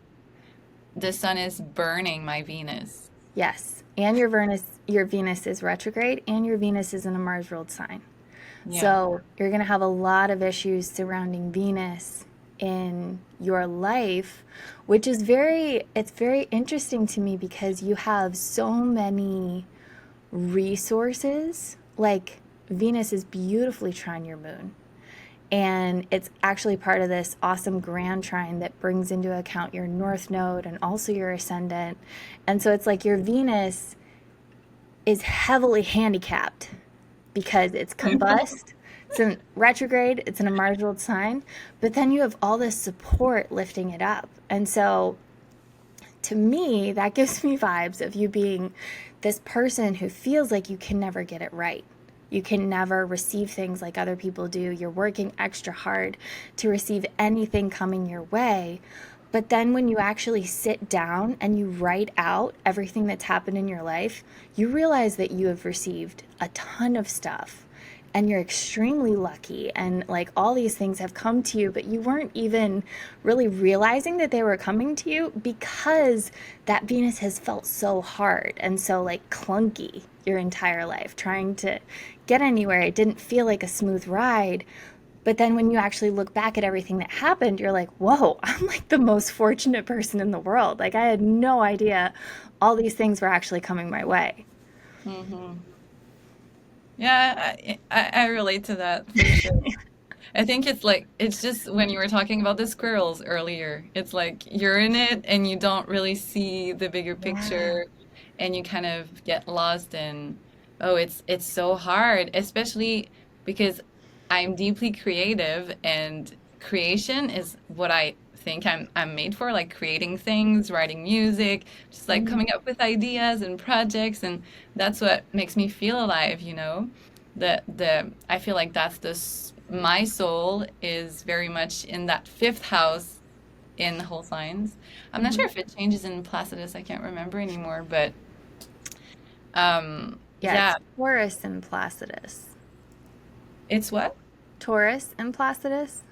the sun is burning my Venus. Yes, and your Venus is retrograde, and your Venus is in a Mars ruled sign. Yeah. So you're going to have a lot of issues surrounding Venus in your life, which is it's very interesting to me because you have so many resources. Like Venus is beautifully trine your moon, And it's actually part of this awesome grand trine that brings into account your north node and also your ascendant. And so it's like your Venus is heavily handicapped because it's combust, it's in retrograde, it's in a marginal sign, but then you have all this support lifting it up. And so to me, that gives me vibes of you being this person who feels like you can never get it right. You can never receive things like other people do. You're working extra hard to receive anything coming your way. But then when you actually sit down and you write out everything that's happened in your life, you realize that you have received a ton of stuff and you're extremely lucky, and like all these things have come to you, but you weren't even really realizing that they were coming to you because that Venus has felt so hard and so like clunky your entire life trying to get anywhere. It didn't feel like a smooth ride. But then when you actually look back at everything that happened, you're like, whoa, I'm like the most fortunate person in the world. Like I had no idea all these things were actually coming my way. Hmm. Yeah, I relate to that for sure. I think it's like, it's just when you were talking about the squirrels earlier, it's like you're in it and you don't really see the bigger Yeah. picture and you kind of get lost in, oh, it's so hard, especially because I'm deeply creative and creation is what I think I'm made for, like creating things, writing music, just like Mhm. coming up with ideas and projects, and that's what makes me feel alive, you know? The I feel like that's my soul is very much in that fifth house in Whole Signs. I'm not sure Mhm. if it changes in Placidus, I can't remember anymore, but Yeah, yeah, it's Taurus and Placidus. it's what? Taurus and Placidus?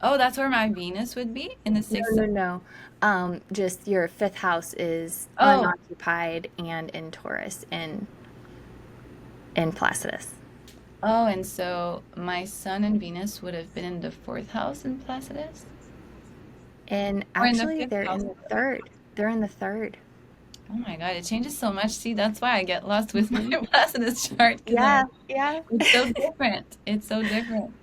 Oh, that's where my Venus would be in the No, sixth. no, no. Just your fifth house is Oh, unoccupied and in Taurus in Placidus. oh, and so my Sun and Venus would have been in the fourth house in Placidus, And or in the actually, fifth they're house. in the third. They're in the third. Oh my God, it changes so much. See, that's why I get lost with my Hmm. Placidus chart because I'm Yeah, like, yeah. it's so different. It's so different.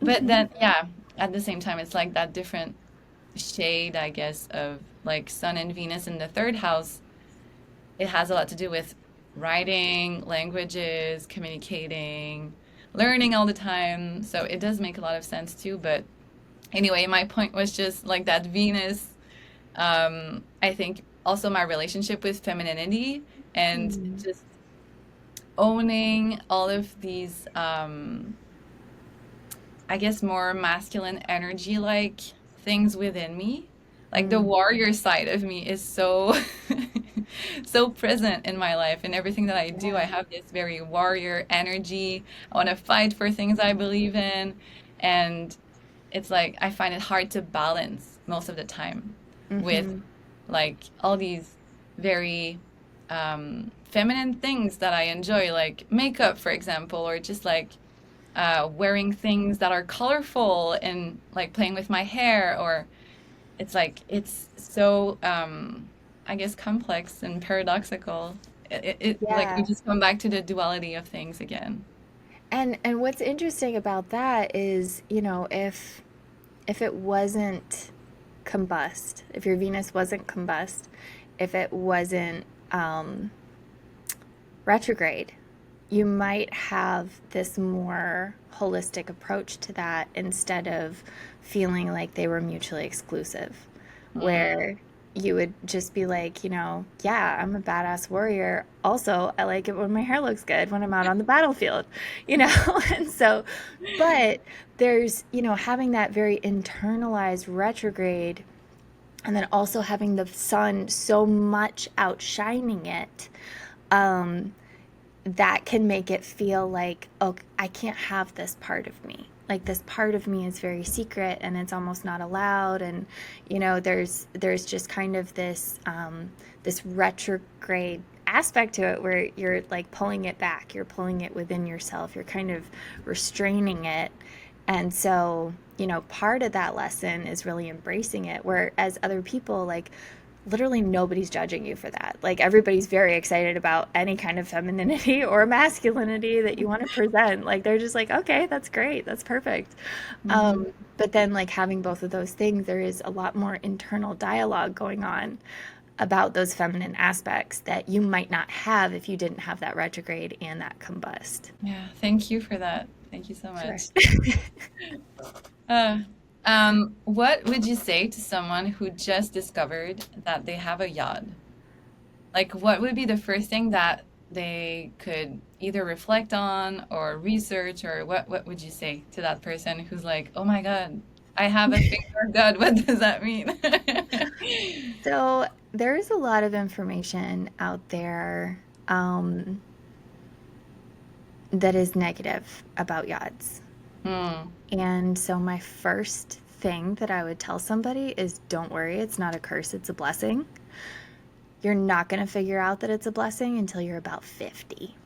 But Hmm. then, yeah, at the same time, it's like that different shade, I guess, of like Sun and Venus in the third house. It has a lot to do with writing, languages, communicating, learning all the time. So it does make a lot of sense too. But anyway, my point was just like that Venus. I think also my relationship with femininity and Hmm. just owning all of these, I guess, more masculine energy like things within me. Like the Mm. warrior side of me is so so present in my life. And everything that I do, I Yeah. have this very warrior energy. I want to fight for things I believe in. And it's like I find it hard to balance most of the time with Hmm. like all these very feminine things that I enjoy, like makeup, for example, or just like wearing things that are colorful and like playing with my hair, or it's like it's so I guess complex and paradoxical. Like we Yeah. just come back to the duality of things again. And what's interesting about that is, if it wasn't combust, if your Venus wasn't combust, if it wasn't um, retrograde, you might have this more holistic approach to that instead of feeling like they were mutually exclusive, Mm. where you would just be like, yeah, I'm a badass warrior. Also, I like it when my hair looks good when I'm out on the battlefield, you know? And so, but there's, having that very internalized retrograde and then also having the sun so much outshining it. Um, that can make it feel like, oh, I can't have this part of me. Like this part of me is very secret and it's almost not allowed. And there's just kind of this retrograde aspect to it where you're like pulling it back. You're pulling it within yourself. You're kind of restraining it. And so, part of that lesson is really embracing it. Whereas other people like literally nobody's judging you for that. Like everybody's very excited about any kind of femininity or masculinity that you want to present. Like they're just like, okay, that's great. That's perfect. Hmm. But then like having both of those things, there is a lot more internal dialogue going on about those feminine aspects that you might not have if you didn't have that retrograde and that combust. Yeah, thank you for that. Thank you so Sure. much. Uh, what would you say to someone who just discovered that they have a yod? Like, what would be the first thing that they could either reflect on or research, or what would you say to that person who's like, oh my God, I have a finger god. What does that mean? So there's a lot of information out there that is negative about yods. Hmm. And so my first thing that I would tell somebody is don't worry, it's not a curse, it's a blessing. You're not going to figure out that it's a blessing until you're about 50.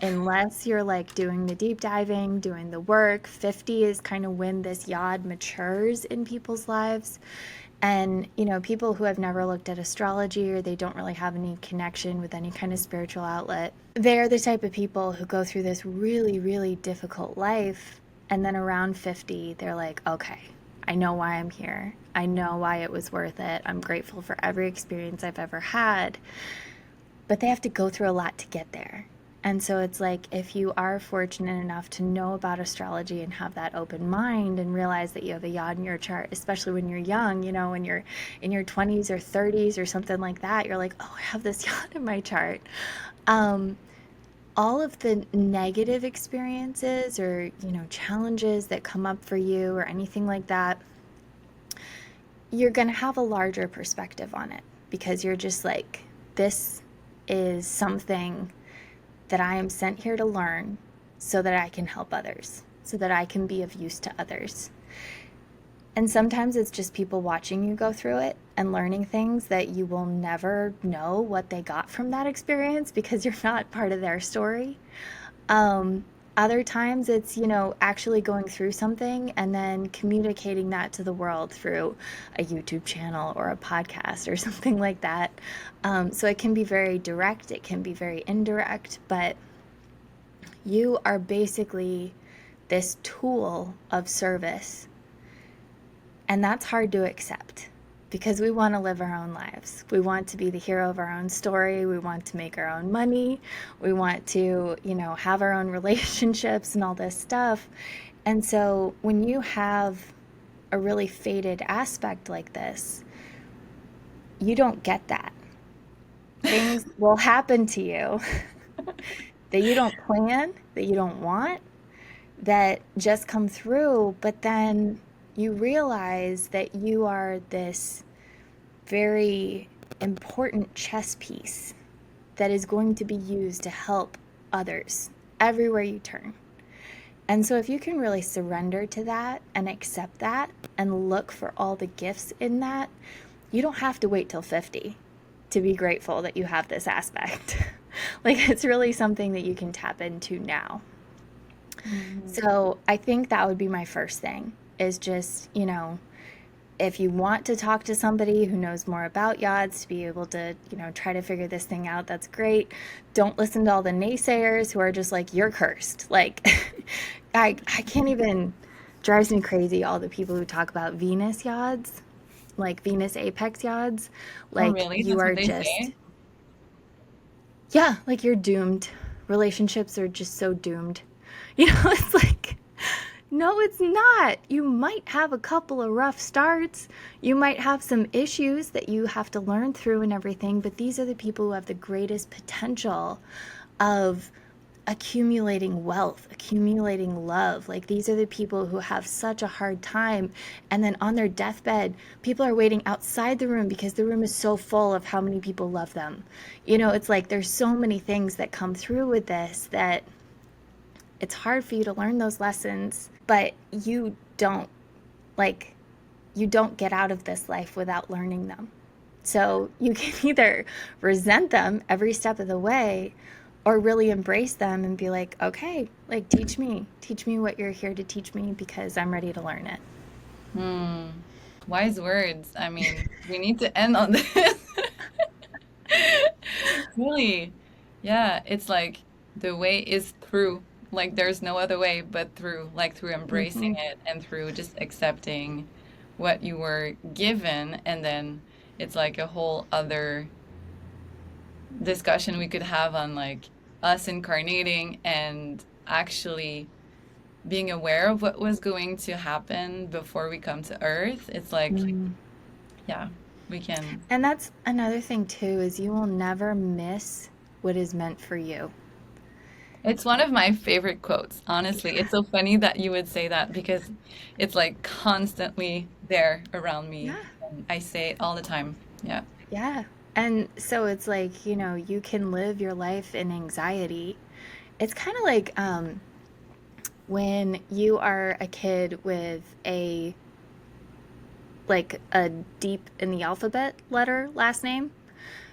Unless you're like doing the deep diving, doing the work. 50 is kind of when this yod matures in people's lives. And, you know, people who have never looked at astrology or they don't really have any connection with any kind of spiritual outlet, they're the type of people who go through this really, really difficult life. And then around 50, they're like, okay, I know why I'm here. I know why it was worth it. I'm grateful for every experience I've ever had. But they have to go through a lot to get there. And so it's like if you are fortunate enough to know about astrology and have that open mind and realize that you have a yod in your chart, especially when you're young, you know, when you're in your 20s or 30s or something like that, you're like, oh, I have this yod in my chart. All of the negative experiences or, you know, challenges that come up for you or anything like that, you're going to have a larger perspective on it because you're just like, this is something that I am sent here to learn so that I can help others, so that I can be of use to others. And sometimes it's just people watching you go through it and learning things that you will never know what they got from that experience because you're not part of their story. Other times it's, you know, actually going through something and then communicating that to the world through a YouTube channel or a podcast or something like that. So it can be very direct, it can be very indirect, but you are basically this tool of service. And that's hard to accept because we want to live our own lives. We want to be the hero of our own story. We want to make our own money. We want to, you know, have our own relationships and all this stuff. And so when you have a really faded aspect like this, you don't get that. Things will happen to you that you don't plan, that you don't want, that just come through, but then you realize that you are this very important chess piece that is going to be used to help others everywhere you turn. And so if you can really surrender to that and accept that and look for all the gifts in that, you don't have to wait till 50 to be grateful that you have this aspect. Like it's really something that you can tap into now. So I think that would be my first thing is just, you know, if you want to talk to somebody who knows more about yods to be able to, you know, try to figure this thing out, that's great. Don't listen to all the naysayers who are just like, you're cursed. Like, I can't even, drives me crazy, all the people who talk about Venus yods, like Venus apex yods. Oh, Like, really? you That's are what they just, say? yeah, like you're doomed. Relationships are just so doomed. You know, it's like, no, it's not. You might have a couple of rough starts. You might have some issues that you have to learn through and everything, but these are the people who have the greatest potential of accumulating wealth, accumulating love. Like these are the people who have such a hard time. And then on their deathbed, people are waiting outside the room because the room is so full of how many people love them. You know, it's like there's so many things that come through with this that it's hard for you to learn those lessons, but you don't get out of this life without learning them. So you can either resent them every step of the way or really embrace them and be like, okay, like teach me what you're here to teach me because I'm ready to learn it. Hmm. Wise words. I mean, we need to end on this. Really, yeah, it's like the way is through. Like there's no other way but through, like through embracing Hmm. it and through just accepting what you were given. And then it's like a whole other discussion we could have on like us incarnating and actually being aware of what was going to happen before we come to Earth. It's like, Mm. yeah, we can. And that's another thing too, is you will never miss what is meant for you. It's one of my favorite quotes, honestly. It's so funny that you would say that because it's like constantly there around me. Yeah. And I say it all the time. Yeah. Yeah. And so it's like, you can live your life in anxiety. It's kind of like when you are a kid with a deep in the alphabet letter last name.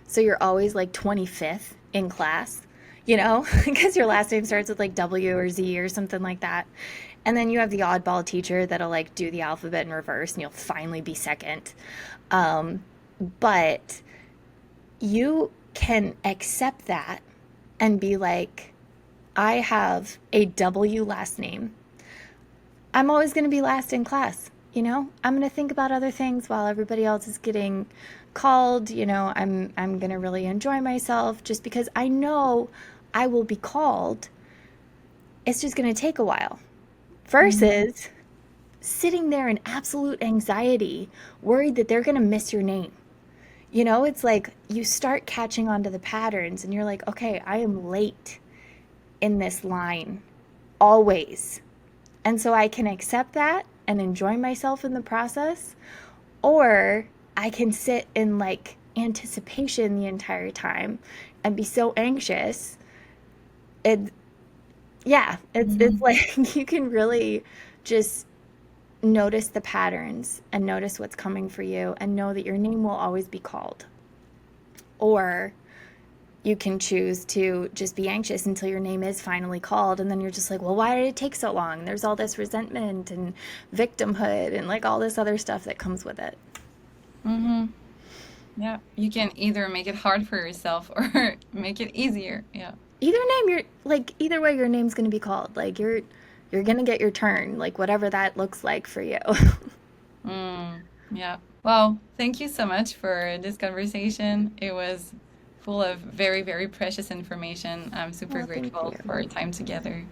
So you're always like 25th in class, because your last name starts with like W or Z or something like that. And then you have the oddball teacher that'll like do the alphabet in reverse and you'll finally be second. Um, but you can accept that and be like, I have a W last name. I'm always going to be last in class. I'm going to think about other things while everybody else is getting called. I'm going to really enjoy myself just because I know I will be called. It's just going to take a while. Versus sitting there in absolute anxiety, worried that they're going to miss your name. It's like you start catching on to the patterns and you're like, okay, I am late in this line always. And so I can accept that and enjoy myself in the process, or I can sit in like anticipation the entire time and be so anxious. It Yeah, it's Mhm. like you can really just notice the patterns and notice what's coming for you and know that your name will always be called. Or you can choose to just be anxious until your name is finally called. And then you're just like, well, why did it take so long? There's all this resentment and victimhood and like all this other stuff that comes with it. Mhm. Yeah. You can either make it hard for yourself or make it easier. Yeah. Either way, your name's going to be called. Like you're going to get your turn, like whatever that looks like for you. Mm. Yeah. Well, thank you so much for this conversation. It was full of very, very precious information. I'm super Well, thank grateful you. for our time together.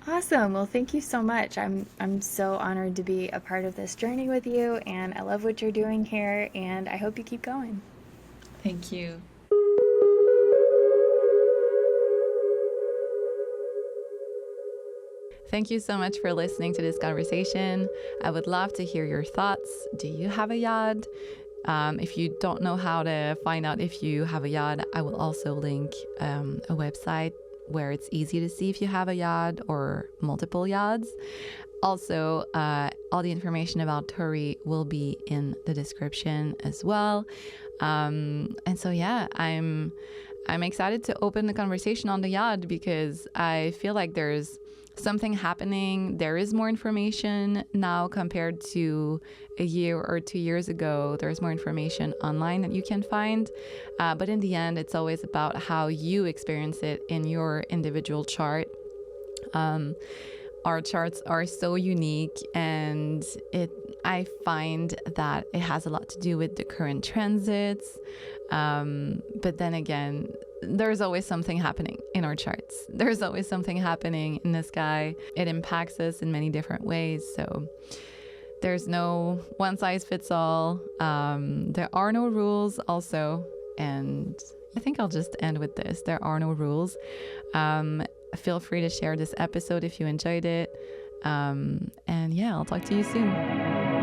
Awesome. Well, thank you so much. I'm so honored to be a part of this journey with you, and I love what you're doing here, and I hope you keep going. Thank you. Thank you so much for listening to this conversation. I would love to hear your thoughts. Do you have a yad? If you don't know how to find out if you have a yad, I will also link a website where it's easy to see if you have a yad or multiple yads. Also, all the information about Torie will be in the description as well. And so, yeah, I'm excited to open the conversation on the yad because I feel like there's something happening. There is more information now compared to a year or 2 years ago. There's more information online that you can find. But in the end, it's always about how you experience it in your individual chart. Our charts are so unique, and I find that it has a lot to do with the current transits. But then again, there's always something happening in our charts. There's always something happening in the sky. It impacts us in many different ways. So there's no one size fits all. There are no rules also. And I think I'll just end with this. There are no rules. Feel free to share this episode if you enjoyed it. And yeah, I'll talk to you soon.